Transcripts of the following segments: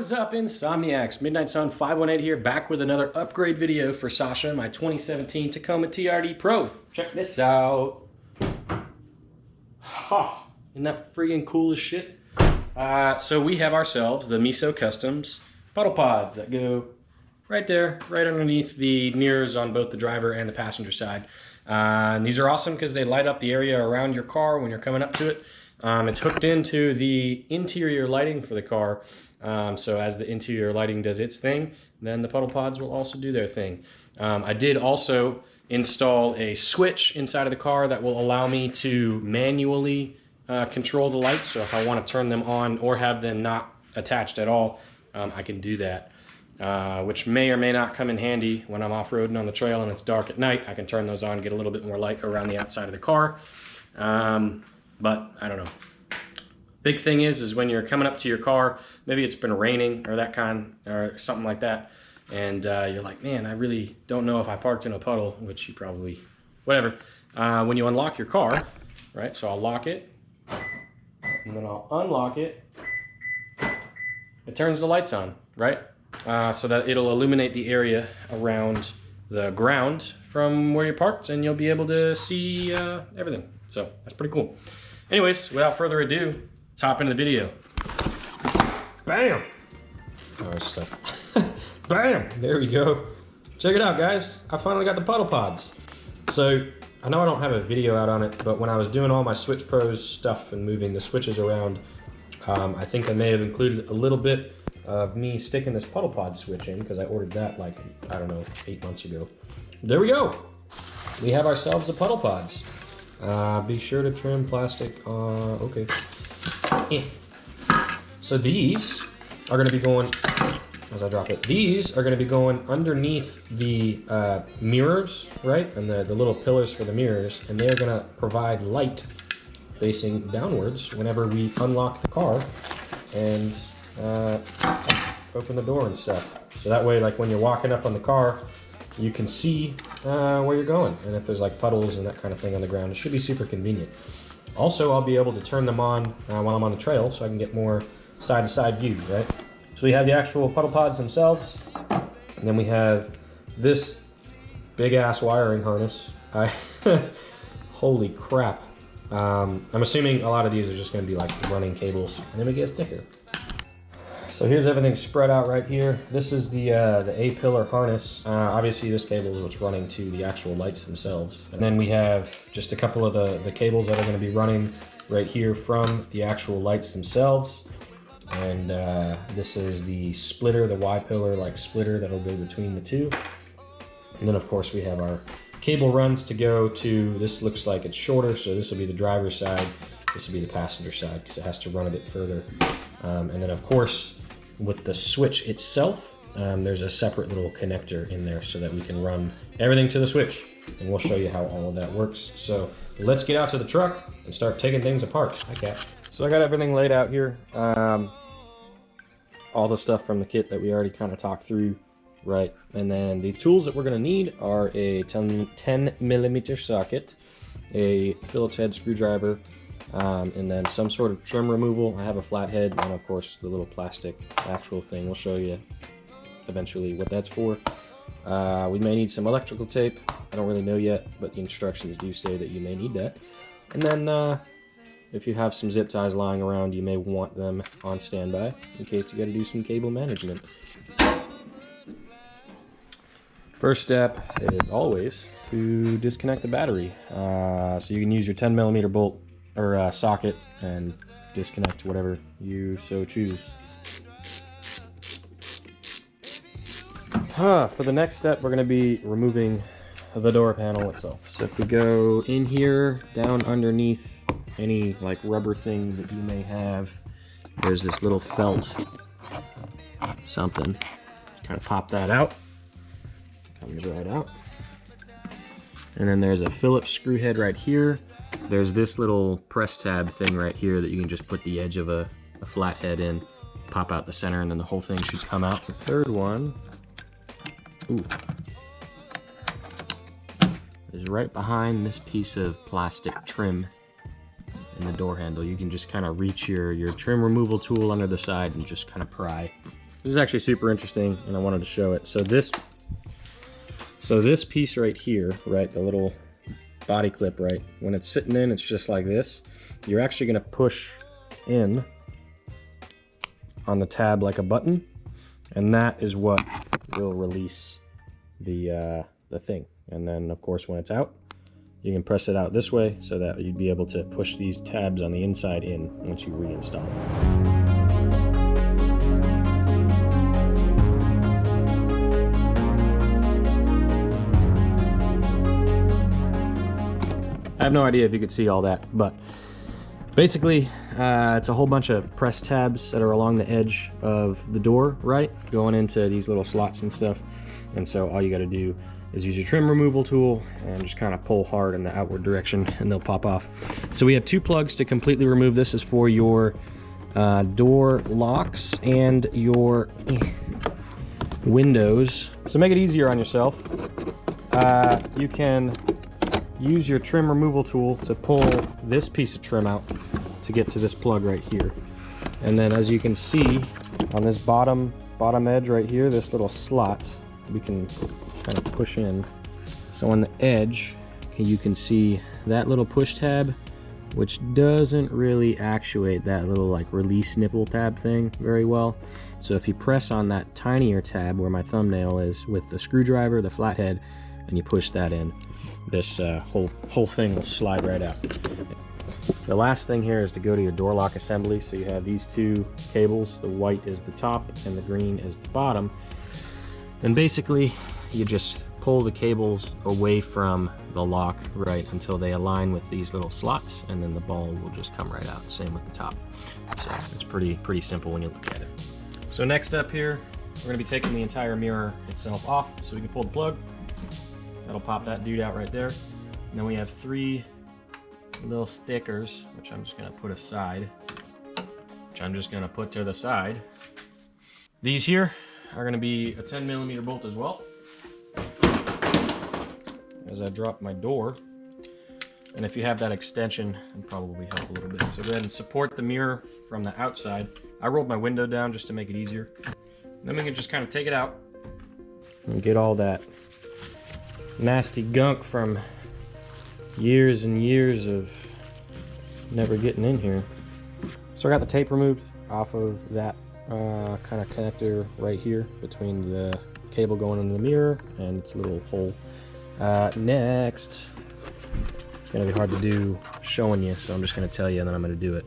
What's up, Insomniacs? Midnight Sun 518 here, back with another upgrade video for Sasha, my 2017 Tacoma TRD Pro. Check this out. Isn't that freaking cool as shit? So we have ourselves the Meso Customs puddle pods that go right there, right underneath the mirrors on both the driver and the passenger side. And these are awesome because they light up the area around your car when you're coming up to it. It's hooked into the interior lighting for the car. So as the interior lighting does its thing, then the puddle pods will also do their thing. I did also install a switch inside of the car that will allow me to manually control the lights. So if I want to turn them on or have them not attached at all, I can do that. Which may or may not come in handy when I'm off-roading on the trail and it's dark at night. I can turn those on, get a little bit more light around the outside of the car. But I don't know. Big thing is when you're coming up to your car, maybe it's been raining or that kind, or something like that, and you're like, man, I really don't know if I parked in a puddle, which you probably, whatever. When you unlock your car, right, so I'll lock it, and then I'll unlock it, it turns the lights on, right? So that it'll illuminate the area around the ground from where you're parked, and you'll be able to see everything. So that's pretty cool. Anyways, without further ado, let's hop into the video. Bam! Oh, stuff. Bam! There we go. Check it out, guys. I finally got the puddle pods. So, I know I don't have a video out on it, but when I was doing all my Switch Pros stuff and moving the switches around, I think I may have included a little bit of me sticking this puddle pod switch in, because I ordered that like, I don't know, 8 months ago. There we go. We have ourselves the puddle pods. Be sure to trim plastic. Okay. So these are going to be going, as I drop it, these are going to be going underneath the mirrors, right? And the little pillars for the mirrors, and they're going to provide light facing downwards whenever we unlock the car and open the door and stuff. So that way, like when you're walking up on the car, you can see where you're going, and if there's like puddles and that kind of thing on the ground, it should be super convenient. Also, I'll be able to turn them on while I'm on the trail, so I can get more side-to-side views, right? So we have the actual puddle pods themselves, and then we have this big-ass wiring harness. Holy crap. I'm assuming a lot of these are just going to be like running cables, and then we get a sticker. So here's everything spread out right here. This is the APillar harness. Obviously this cable is what's running to the actual lights themselves. And then we have just a couple of the cables that are going to be running right here from the actual lights themselves. And this is the splitter, the Y-pillar like splitter that'll go between the two. And then of course we have our cable runs to go to, this looks like it's shorter, so this will be the driver's side. This will be the passenger side because it has to run a bit further. And then of course, with the switch itself, there's a separate little connector in there so that we can run everything to the switch, and we'll show you how all of that works. So let's get out to the truck and start taking things apart. Okay. So I got everything laid out here. All the stuff from the kit that we already kind of talked through, right? And then the tools that we're going to need are a 10mm socket, a Phillips head screwdriver, and then some sort of trim removal. I have a flathead, and of course the little plastic actual thing. We'll show you eventually what that's for. We may need some electrical tape. I don't really know yet, but the instructions do say that you may need that. And then if you have some zip ties lying around, you may want them on standby in case you got to do some cable management. First step is always to disconnect the battery. So you can use your 10mm bolt or socket and disconnect whatever you so choose. For the next step, we're going to be removing the door panel itself. So if we go in here, down underneath any like rubber things that you may have, there's this little felt something. Kind of pop that out. Comes right out. And then there's a Phillips screw head right here. There's this little press tab thing right here that you can just put the edge of a flathead in, pop out the center, and then the whole thing should come out. The third one, is right behind this piece of plastic trim in the door handle. You can just kind of reach your trim removal tool under the side and just kind of pry This is actually super interesting, and I wanted to show it. So this piece right here, right, the little body clip, right, when it's sitting in, it's just like this. You're actually gonna push in on the tab like a button, and that is what will release the thing. And then of course when it's out, you can press it out this way so that you'd be able to push these tabs on the inside in once you reinstall it. I have no idea if you could see all that, but basically it's a whole bunch of press tabs that are along the edge of the door, right, going into these little slots and stuff. And so all you got to do is use your trim removal tool and just kind of pull hard in the outward direction and they'll pop off. So we have 2 plugs to completely remove. This is for your door locks and your windows. So make it easier on yourself. You can use your trim removal tool to pull this piece of trim out to get to this plug right here. And then as you can see on this bottom edge right here, this little slot, we can kind of push in. So on the edge, you can see that little push tab, which doesn't really actuate that little like release nipple tab thing very well. So if you press on that tinier tab where my thumbnail is with the screwdriver, the flathead, and you push that in, this whole thing will slide right out. The last thing here is to go to your door lock assembly. So you have these 2 cables. The white is the top and the green is the bottom. And basically you just pull the cables away from the lock, right, until they align with these little slots, and then the ball will just come right out. Same with the top. So it's pretty simple when you look at it. So next up here, we're going to be taking the entire mirror itself off so we can pull the plug. That'll pop that dude out right there. And then we have 3 little stickers, which I'm just going to put aside, which I'm just going to put to the side. These here are going to be a 10mm bolt as well. As I drop my door, and if you have that extension, it'll probably help a little bit. So go ahead and support the mirror from the outside. I rolled my window down just to make it easier. Then we can just kind of take it out and get all that nasty gunk from years and years of never getting in here. So I got the tape removed off of that kind of connector right here between the cable going into the mirror and its little hole. Next, it's gonna be hard to do showing you, so I'm just gonna tell you and then I'm gonna do it.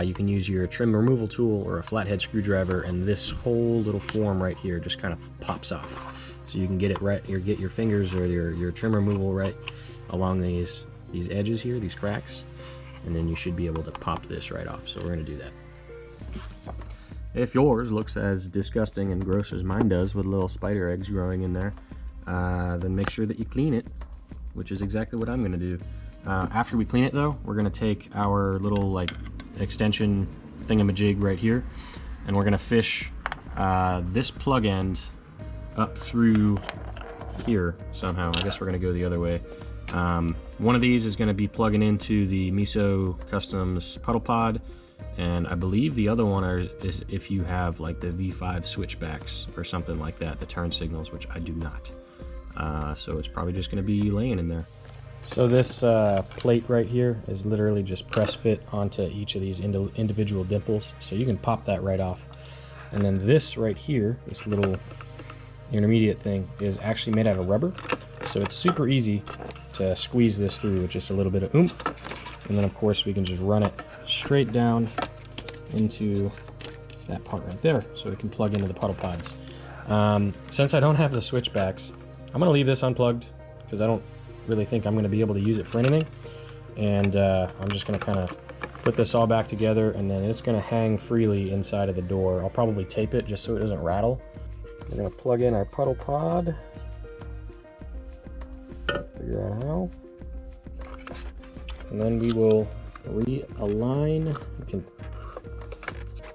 You can use your trim removal tool or a flathead screwdriver, and this whole little form right here just kind of pops off. So you can get it right, get your fingers or your trim removal right along these edges here, these cracks, and then you should be able to pop this right off. So we're gonna do that. If yours looks as disgusting and gross as mine does with little spider eggs growing in there, then make sure that you clean it, which is exactly what I'm gonna do. After we clean it though, we're gonna take our little like extension thingamajig right here, and we're gonna fish this plug end up through here somehow. I guess we're gonna go the other way. One of these is gonna be plugging into the Meso Customs Puddle Pod, and I believe the other one is if you have like the V5 switchbacks or something like that, the turn signals, which I do not. So it's probably just gonna be laying in there. So this plate right here is literally just press fit onto each of these individual dimples, so you can pop that right off. And then this right here, this little intermediate thing, is actually made out of rubber, so it's super easy to squeeze this through with just a little bit of oomph. And then of course we can just run it straight down into that part right there, so it can plug into the puddle pods. Since I don't have the switchbacks, I'm gonna leave this unplugged because I don't really think I'm gonna be able to use it for anything. And I'm just gonna kind of put this all back together, and then it's gonna hang freely inside of the door. I'll probably tape it just so it doesn't rattle. We're gonna plug in our puddle pod. Figure out how. And then we will realign. We can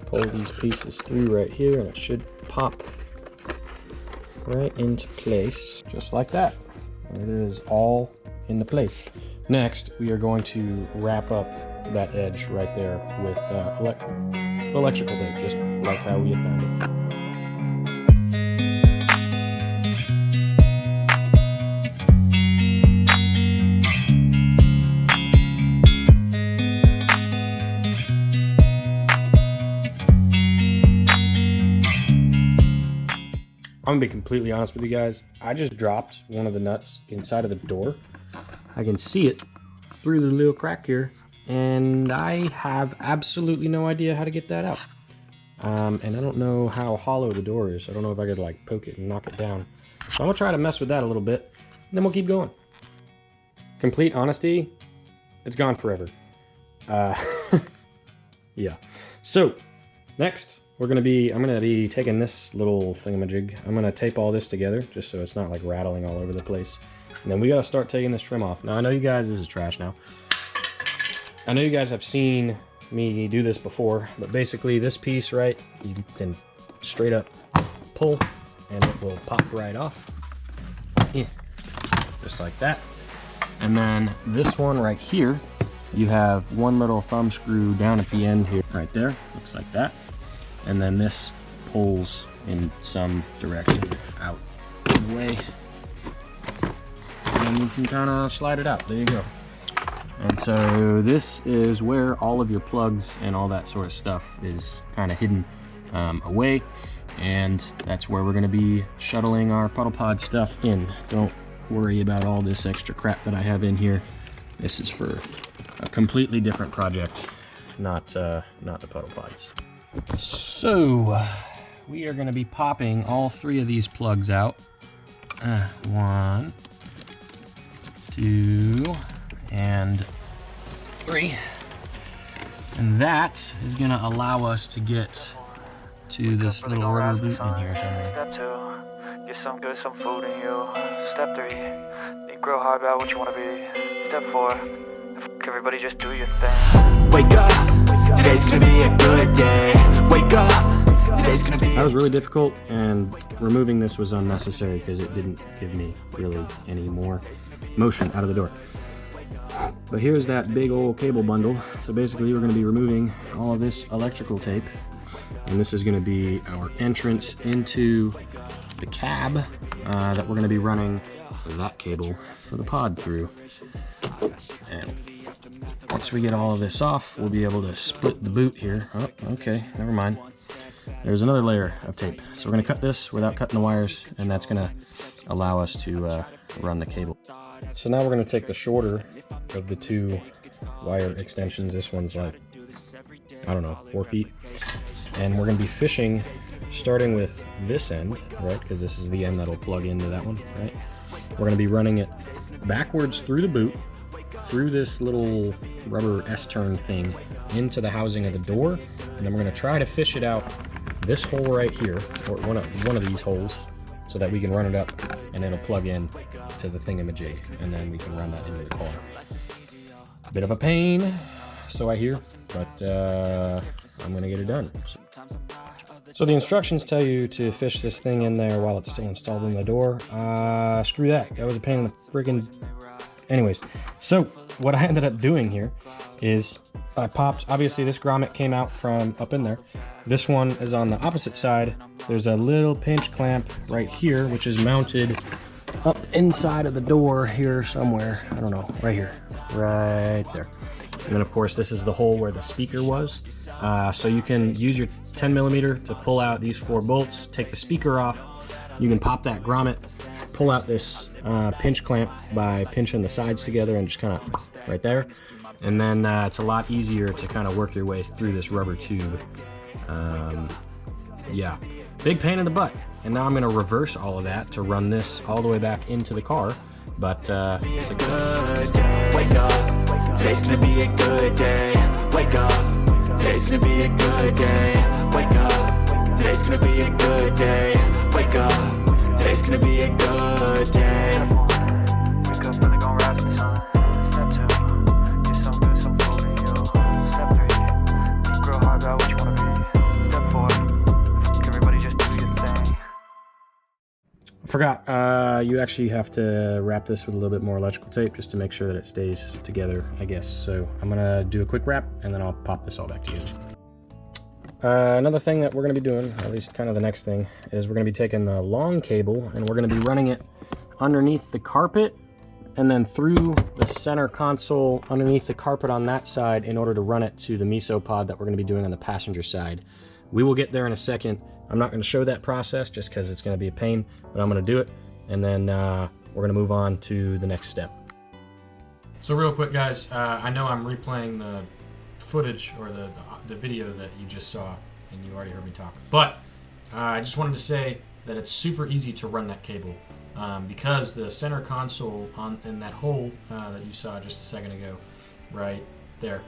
pull these pieces through right here, and it should pop right into place, just like that. And it is all into place. Next, we are going to wrap up that edge right there with electrical tape, just like how we had found it. I'm gonna be completely honest with you guys. I just dropped one of the nuts inside of the door. I can see it through the little crack here, and I have absolutely no idea how to get that out. And I don't know how hollow the door is. I don't know if I could like poke it and knock it down. So I'm gonna try to mess with that a little bit, and then we'll keep going. Complete honesty, it's gone forever. Yeah. So next, I'm gonna be taking this little thingamajig. I'm gonna tape all this together just so it's not like rattling all over the place. And then we gotta start taking this trim off. Now I know you guys, this is trash now. I know you guys have seen me do this before, but basically this piece, right, you can straight up pull and it will pop right off. Yeah. Just like that. And then this one right here, you have one little thumb screw down at the end here, right there, looks like that. And then this pulls in some direction out of the way. And you can kind of slide it out, there you go. And so this is where all of your plugs and all that sort of stuff is kind of hidden away. And that's where we're gonna be shuttling our puddle pod stuff in. Don't worry about all this extra crap that I have in here. This is for a completely different project, not the puddle pods. So we are going to be popping all 3 of these plugs out. 1, 2, and 3. And that is going to allow us to get to this little rubber boot in here somewhere. Step 2, get some good, some food in you. Step 3, you grow hard about what you want to be. Step 4, everybody just do your thing. Wake up, today's gonna be a good day. Wake up, today's gonna be. That was really difficult, and removing this was unnecessary because it didn't give me really any more motion out of the door. But here's that big old cable bundle. So basically we're going to be removing all of this electrical tape, and this is going to be our entrance into the cab that we're going to be running that cable for the pod through. And once we get all of this off, we'll be able to split the boot here. Oh, okay, never mind. There's another layer of tape. So we're going to cut this without cutting the wires, and that's going to allow us to run the cable. So now we're going to take the shorter of the 2 wire extensions. This one's like, I don't know, 4 feet. And we're going to be fishing starting with this end, right? Because this is the end that'll plug into that one, right? We're going to be running it backwards through the boot, through this little rubber S-turn thing, into the housing of the door, and then we're going to try to fish it out this hole right here, or one of these holes, so that we can run it up and it'll plug in to the thingamajig, and then we can run that into the car. Bit of a pain, so I hear, but I'm going to get it done. So the instructions tell you to fish this thing in there while it's still installed in the door. Screw that. That was a pain in the freaking... Anyways, so what I ended up doing here is I popped, obviously this grommet came out from up in there. This one is on the opposite side. There's a little pinch clamp right here, which is mounted up inside of the door here somewhere. I don't know, right here, right there. And then of course this is the hole where the speaker was. So you can use your 10mm to pull out these 4 bolts, take the speaker off. You can pop that grommet, pull out this pinch clamp by pinching the sides together and just kind of right there. And then it's a lot easier to kind of work your way through this rubber tube. Yeah, big pain in the butt. And now I'm going to reverse all of that to run this all the way back into the car. But it's a good day. Wake up, today's gonna be a good day. Wake up, today's gonna be a good day. Wake up, today's gonna be a good day. Wake up, today's gonna be a good day. Wake up, really gonna rise with the sun. Step 2, get some good, some food in you. Step 3, you grow hard about what you wanna be. Step 4, everybody just do your thing. I forgot, you actually have to wrap this with a little bit more electrical tape just to make sure that it stays together, I guess. So I'm gonna do a quick wrap and then I'll pop this all back together. Another thing that we're gonna be doing, at least kind of the next thing, is we're gonna be taking the long cable and we're gonna be running it underneath the carpet and then through the center console underneath the carpet on that side in order to run it to the Meso pod that we're gonna be doing on the passenger side. We will get there in a second. I'm not going to show that process just because it's going to be a pain, but I'm going to do it, and then we're going to move on to the next step. So real quick, guys, I know I'm replaying the footage or the video that you just saw, and you already heard me talk, but I just wanted to say that it's super easy to run that cable because the center console in that hole that you saw just a second ago, right there,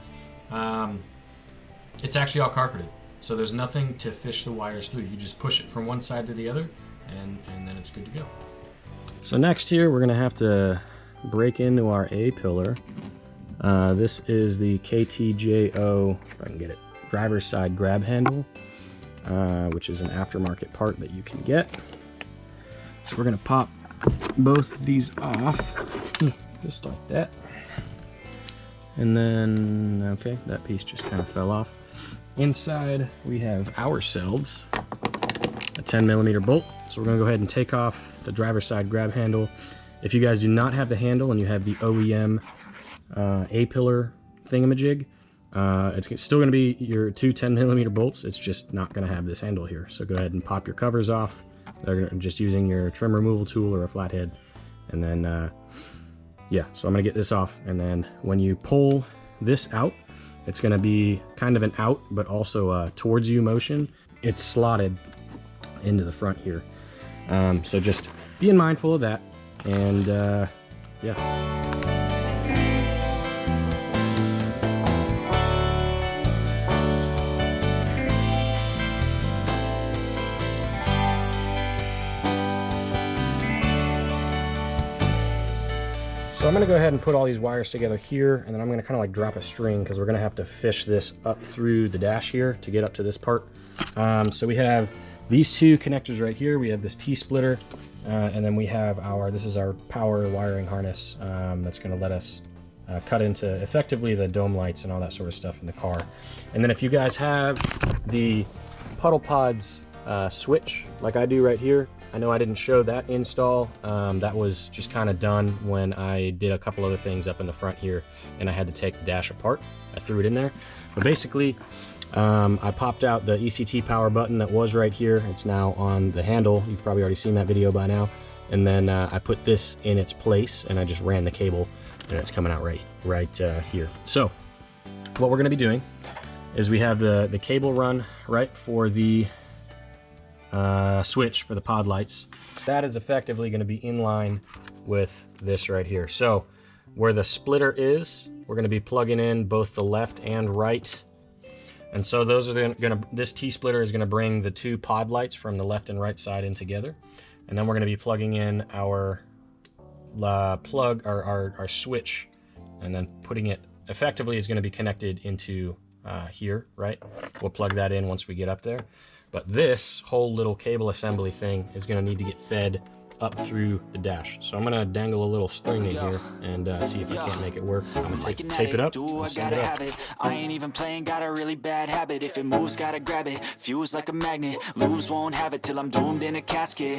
it's actually all carpeted. So there's nothing to fish the wires through. You just push it from one side to the other, and then it's good to go. So next here, we're gonna have to break into our APillar. This is the KTJO, if I can get it, driver's side grab handle, which is an aftermarket part that you can get. So we're gonna pop both of these off, just like that. And then, okay, that piece just kind of fell off. Inside, we have ourselves a 10mm bolt. So we're gonna go ahead and take off the driver's side grab handle. If you guys do not have the handle and you have the OEM APillar thingamajig, it's still gonna be your two 10mm bolts. It's just not gonna have this handle here. So go ahead and pop your covers off. They're just using your trim removal tool or a flathead. And then, yeah, so I'm gonna get this off. And then when you pull this out, it's going to be kind of an out, but also towards you motion. It's slotted into the front here. So just being mindful of that. And yeah. So I'm going to go ahead and put all these wires together here, and then I'm going to kind of like drop a string because we're going to have to fish this up through the dash here to get up to this part. So we have these two connectors right here. We have this T-splitter, and then we have this is our power wiring harness that's going to let us cut into effectively the dome lights and all that sort of stuff in the car. And then if you guys have the Puddle Pods switch like I do right here, I know I didn't show that install. That was just kind of done when I did a couple other things up in the front here and I had to take the dash apart. I threw it in there. But basically, I popped out the ECT power button that was right here. It's now on the handle. You've probably already seen that video by now. And then I put this in its place and I just ran the cable and it's coming out right here. So what we're gonna be doing is we have the cable run right for the switch for the pod lights. That is effectively going to be in line with this right here. So where the splitter is, we're going to be plugging in both the left and right. And so those are this T-splitter is going to bring the two pod lights from the left and right side in together. And then we're going to be plugging in our our switch, and then putting it effectively is going to be connected into here, right? We'll plug that in once we get up there. But this whole little cable assembly thing is going to need to get fed up through the dash. So I'm going to dangle a little string in here and see if I can't make it work. I'm going to tape it up and send it up. I ain't even playing, got a really bad habit. If it moves, gotta grab it. Fuse like a magnet. Lose, won't have it till I'm doomed in a casket.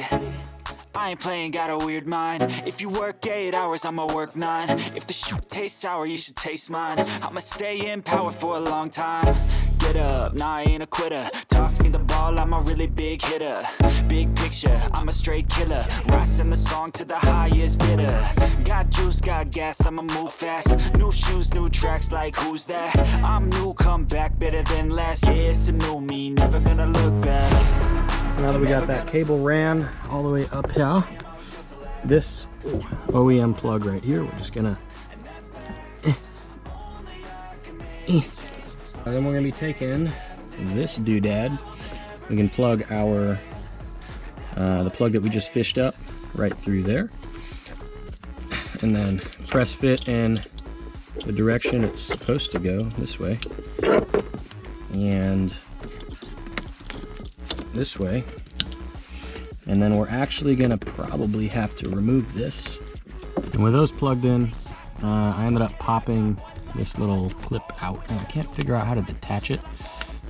I ain't playing, got a weird mind. If you work 8 hours, I'ma work 9. If the shoot tastes sour, you should taste mine. I'ma stay in power for a long time. Get up, nah, I ain't a quitter. Toss me the ball, I'm a really big hitter. Big picture, I'm a straight killer. Rising the song to the highest bidder. Got juice, got gas, I'ma move fast. New shoes, new tracks, like who's that? I'm new, come back, better than last. Yeah, it's a new me, never gonna look back. Now that we got that cable ran all the way up here, this OEM plug right here, we're just gonna and then we're gonna be taking this doodad. We can plug our the plug that we just fished up right through there, and then press fit in the direction it's supposed to go, this way and this way. And then we're actually gonna probably have to remove this. And with those plugged in, I ended up popping this little clip out, and I can't figure out how to detach it,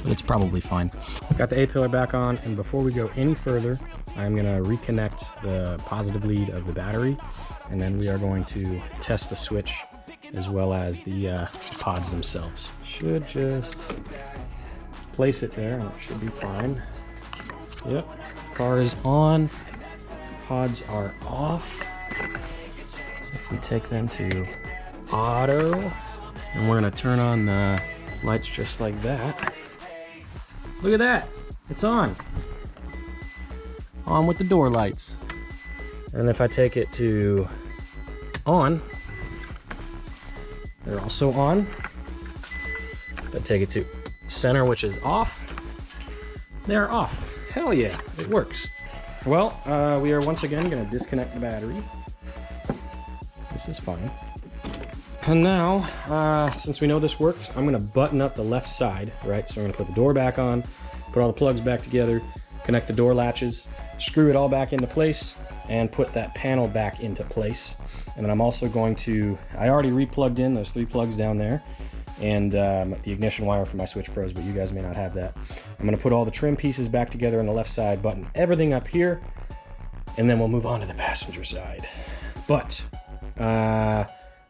but it's probably fine. Got the APillar back on, and before we go any further, I'm gonna reconnect the positive lead of the battery, and then we are going to test the switch as well as the pods themselves. Should just place it there and it should be fine. Yep, car is on, pods are off. If we take them to auto, and we're gonna turn on the lights just like that. Look at that, it's on. On with the door lights. And if I take it to on, they're also on. If I take it to center, which is off, they're off. Hell yeah, it works. Well, we are once again gonna disconnect the battery. This is fine. And now, since we know this works, I'm gonna button up the left side, right? So I'm gonna put the door back on, put all the plugs back together, connect the door latches, screw it all back into place, and put that panel back into place. And then I'm also going to, I already re-plugged in those 3 plugs down there, and the ignition wire for my Switch Pros, but you guys may not have that. I'm gonna put all the trim pieces back together on the left side, button everything up here, and then we'll move on to the passenger side. But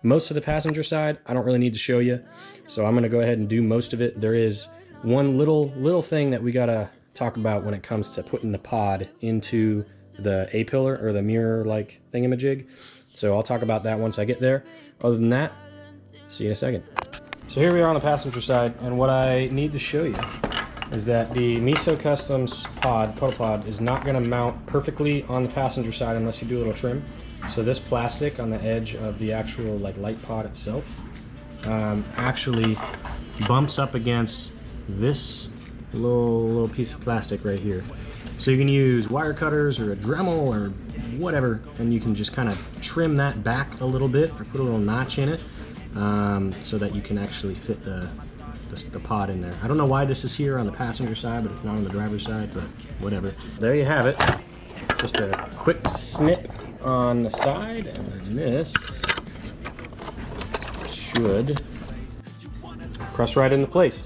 most of the passenger side, I don't really need to show you, so I'm gonna go ahead and do most of it. There is one little thing that we gotta talk about when it comes to putting the pod into the APillar or the mirror-like thingamajig. So I'll talk about that once I get there. Other than that, see you in a second. So here we are on the passenger side, and what I need to show you is that the Meso Customs Puddle pod is not going to mount perfectly on the passenger side unless you do a little trim. So this plastic on the edge of the actual light pod itself actually bumps up against this little piece of plastic right here. So you can use wire cutters or a Dremel or whatever, and you can just kind of trim that back a little bit or put a little notch in it so that you can actually fit the pod in there. I don't know why this is here on the passenger side, but it's not on the driver's side, but whatever. There you have it. Just a quick snip on the side, and then this should press right into place.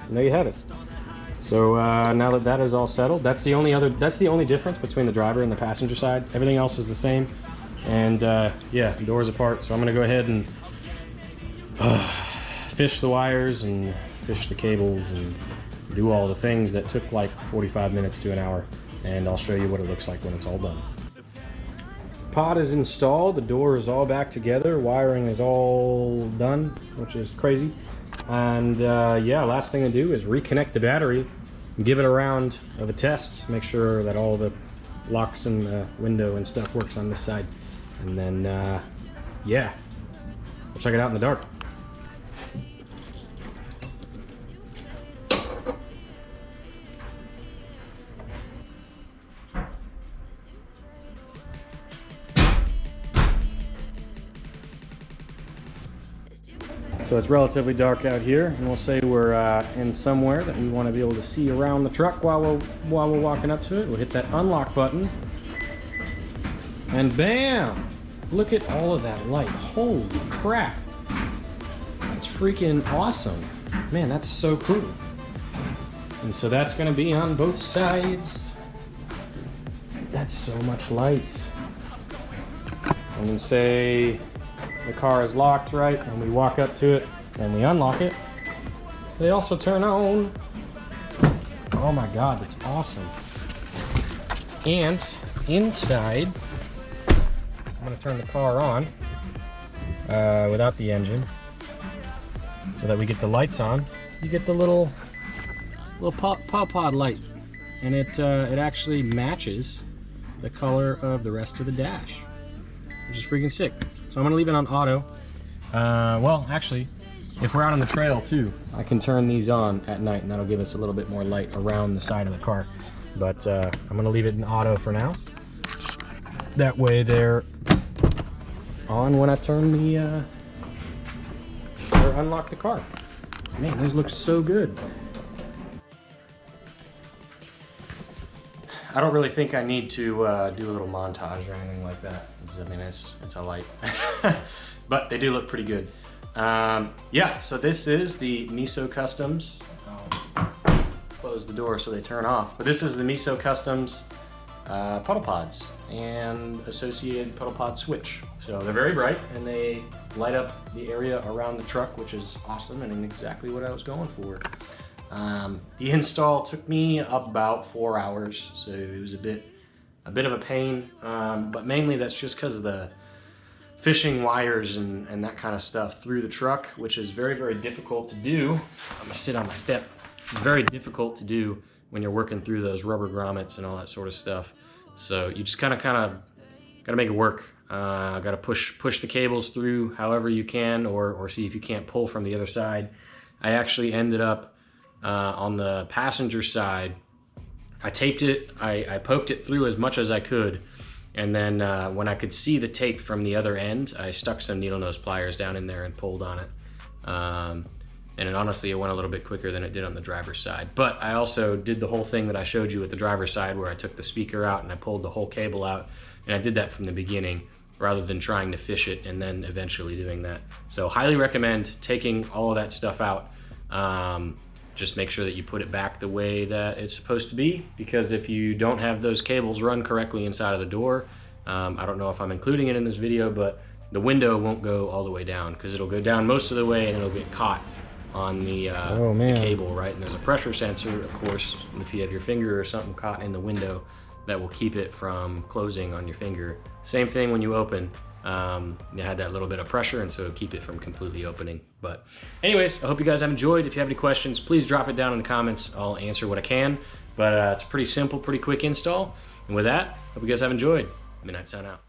And there you have it. So now that that is all settled, that's the only difference between the driver and the passenger side. Everything else is the same. And yeah, doors apart. So I'm gonna go ahead and fish the wires and fish the cables and do all the things that took like 45 minutes to an hour. And I'll show you what it looks like when it's all done. Pod is installed, the door is all back together, wiring is all done, which is crazy. And yeah, last thing to do is reconnect the battery, give it a round of a test, make sure that all the locks and the window and stuff works on this side. And then yeah, we'll check it out in the dark. So it's relatively dark out here, and we'll say we're in somewhere that we want to be able to see around the truck while we're walking up to it. We'll hit that unlock button, and bam! Look at all of that light. Holy crap! That's freaking awesome. Man, that's so cool. And so that's going to be on both sides. That's so much light. And then say the car is locked, right, and we walk up to it and we unlock it, they also turn on. Oh my god, that's awesome. And inside, I'm going to turn the car on without the engine so that we get the lights on. You get the little pod light, and it actually matches the color of the rest of the dash, which is freaking sick. So I'm gonna leave it on auto. Well, actually, if we're out on the trail too, I can turn these on at night, and that'll give us a little bit more light around the side of the car. But I'm gonna leave it in auto for now. That way they're on when I turn the or unlock the car. Man, those look so good. I don't really think I need to do a little montage or anything like that. I mean, it's a light, but they do look pretty good. Yeah, so this is the Meso Customs. Close the door so they turn off. But this is the Meso Customs puddle pods and associated puddle pod switch. So they're very bright, and they light up the area around the truck, which is awesome and exactly what I was going for. The install took me about 4 hours, so it was a bit of a pain, but mainly that's just because of the fishing wires and that kind of stuff through the truck, which is very, very difficult to do. I'm gonna sit on my step. It's very difficult to do when you're working through those rubber grommets and all that sort of stuff. So you just kind of gotta make it work. Gotta push the cables through however you can, or see if you can't pull from the other side. I actually ended up on the passenger side. I taped it, I poked it through as much as I could, and then when I could see the tape from the other end, I stuck some needle nose pliers down in there and pulled on it. And honestly, it went a little bit quicker than it did on the driver's side. But I also did the whole thing that I showed you with the driver's side, where I took the speaker out and I pulled the whole cable out, and I did that from the beginning rather than trying to fish it and then eventually doing that. So highly recommend taking all of that stuff out. Just make sure that you put it back the way that it's supposed to be, because if you don't have those cables run correctly inside of the door, I don't know if I'm including it in this video, but the window won't go all the way down, because it'll go down most of the way and it'll get caught on the cable, right? And there's a pressure sensor, of course, if you have your finger or something caught in the window, that will keep it from closing on your finger. Same thing when you open. You had that little bit of pressure, and so it'll keep it from completely opening. But anyways, I hope you guys have enjoyed. If you have any questions, please drop it down in the comments. I'll answer what I can. But it's a pretty simple, pretty quick install. And with that, hope you guys have enjoyed. Midnight Sun out.